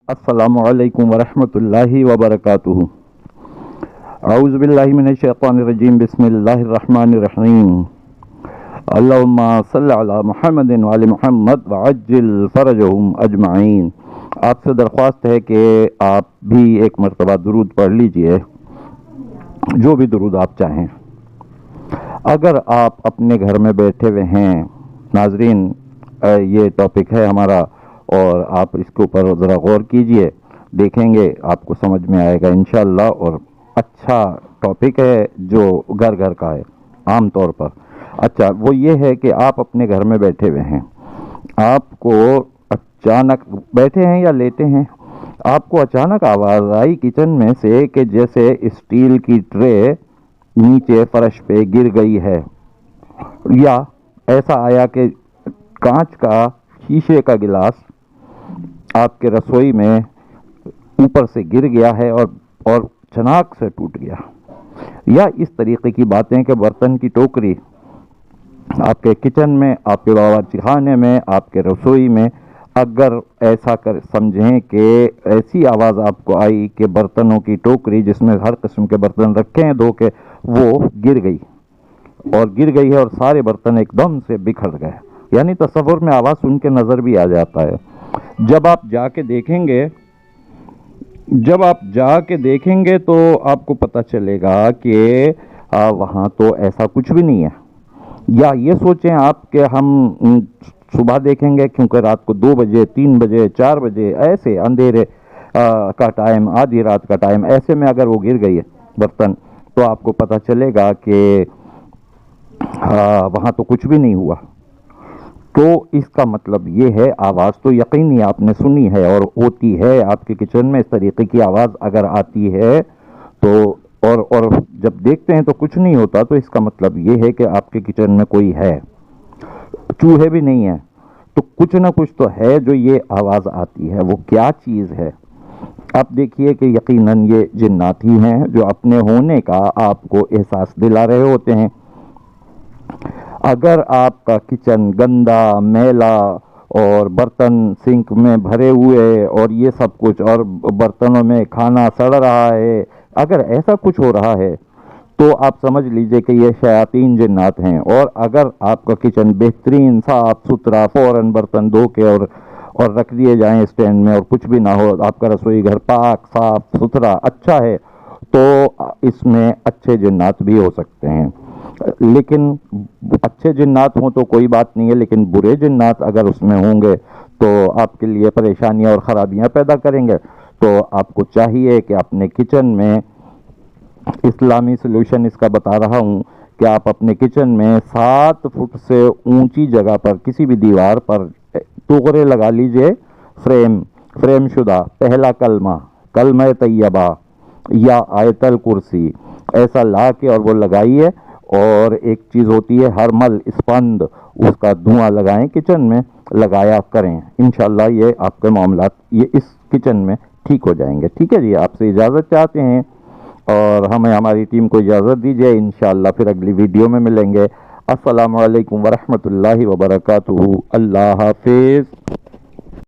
अस्सलामु अलैकुम वरहमतुल्लाहि वबरकातुहू। औज़ु बिल्लाहि मिनश शैतानिर रजीम, बिस्मिल्लाहिर रहमानिर रहीम। अल्लाहुम्मा सल्लि अला मुहम्मदिन व आलि मुहम्मद व अज्जिल फरजहुम अजमाइन। आपसे दरख्वास्त है कि आप भी एक मरतबा दुरूद पढ़ लीजिए, जो भी दुरूद आप चाहें। अगर आप अपने घर में बैठे हुए हैं, नाजरीन, ये टॉपिक है हमारा और आप इसके ऊपर ज़रा गौर कीजिए, देखेंगे आपको समझ में आएगा इंशाअल्लाह। और अच्छा टॉपिक है जो घर घर का है आम तौर पर। अच्छा, वो ये है कि आप अपने घर में बैठे हुए हैं, आपको अचानक बैठे हैं या लेटे हैं, आपको अचानक आवाज़ आई किचन में से कि जैसे स्टील की ट्रे नीचे फर्श पे गिर गई है, या ऐसा आया कि कांच का शीशे का गिलास आपके रसोई में ऊपर से गिर गया है और चनाक से टूट गया, या इस तरीके की बातें कि बर्तन की टोकरी आपके किचन में, आपके बावर्ची खाने में, आपके रसोई में, अगर ऐसा कर समझें कि ऐसी आवाज़ आपको आई कि बर्तनों की टोकरी जिसमें हर किस्म के बर्तन रखे हैं धो के, वो गिर गई और गिर गई है और सारे बर्तन एकदम से बिखर गए, यानी तसव्वुर में आवाज़ सुन के नज़र भी आ जाता है। जब आप जाके देखेंगे तो आपको पता चलेगा कि वहाँ तो ऐसा कुछ भी नहीं है। या ये सोचें आप कि हम सुबह देखेंगे, क्योंकि रात को 2 बजे, 3 बजे, 4 बजे ऐसे अंधेरे का टाइम, आधी रात का टाइम, ऐसे में अगर वो गिर गई है बर्तन, तो आपको पता चलेगा कि वहाँ तो कुछ भी नहीं हुआ। तो इसका मतलब ये है, आवाज़ तो यकीनी आपने सुनी है और होती है आपके किचन में। इस तरीके की आवाज़ अगर आती है तो और जब देखते हैं तो कुछ नहीं होता, तो इसका मतलब ये है कि आपके किचन में कोई है, चूहे भी नहीं है, तो कुछ ना कुछ तो है जो ये आवाज़ आती है। वो क्या चीज़ है? आप देखिए कि यकीनन ये जिन्नात ही हैं जो अपने होने का आपको एहसास दिला रहे होते हैं। अगर आपका किचन गंदा, मैला और बर्तन सिंक में भरे हुए और ये सब कुछ, और बर्तनों में खाना सड़ रहा है, अगर ऐसा कुछ हो रहा है तो आप समझ लीजिए कि ये शयातीन जिन्नात हैं। और अगर आपका किचन बेहतरीन, साफ सुथरा, फ़ौरन बर्तन धो के और रख दिए जाएं स्टैंड में और कुछ भी ना हो, आपका रसोई घर पाक, साफ सुथरा, अच्छा है, तो इसमें अच्छे जिन्नात भी हो सकते हैं। लेकिन अच्छे जिन्नात हों तो कोई बात नहीं है, लेकिन बुरे जिन्नात अगर उसमें होंगे तो आपके लिए परेशानियां और ख़राबियां पैदा करेंगे। तो आपको चाहिए कि अपने किचन में, इस्लामी सॉल्यूशन इसका बता रहा हूँ, कि आप अपने किचन में 7 फुट से ऊंची जगह पर किसी भी दीवार पर टुकड़े लगा लीजिए, फ्रेम शुदा, पहला कलमा तैयबा या आयतल कुर्सी, ऐसा ला के और वो लगाइए। और एक चीज़ होती है हरमल स्पंद, उसका धुआं लगाएं, किचन में लगाया करें। इंशाल्लाह ये आपके मामलात ये इस किचन में ठीक हो जाएंगे। ठीक है जी, आपसे इजाज़त चाहते हैं और हमें, हमारी टीम को इजाज़त दीजिए। इंशाल्लाह फिर अगली वीडियो में मिलेंगे। अस्सलामु अलैकुम वरहमतुल्लाहि वबरकातुहू। अल्लाह हाफिज़।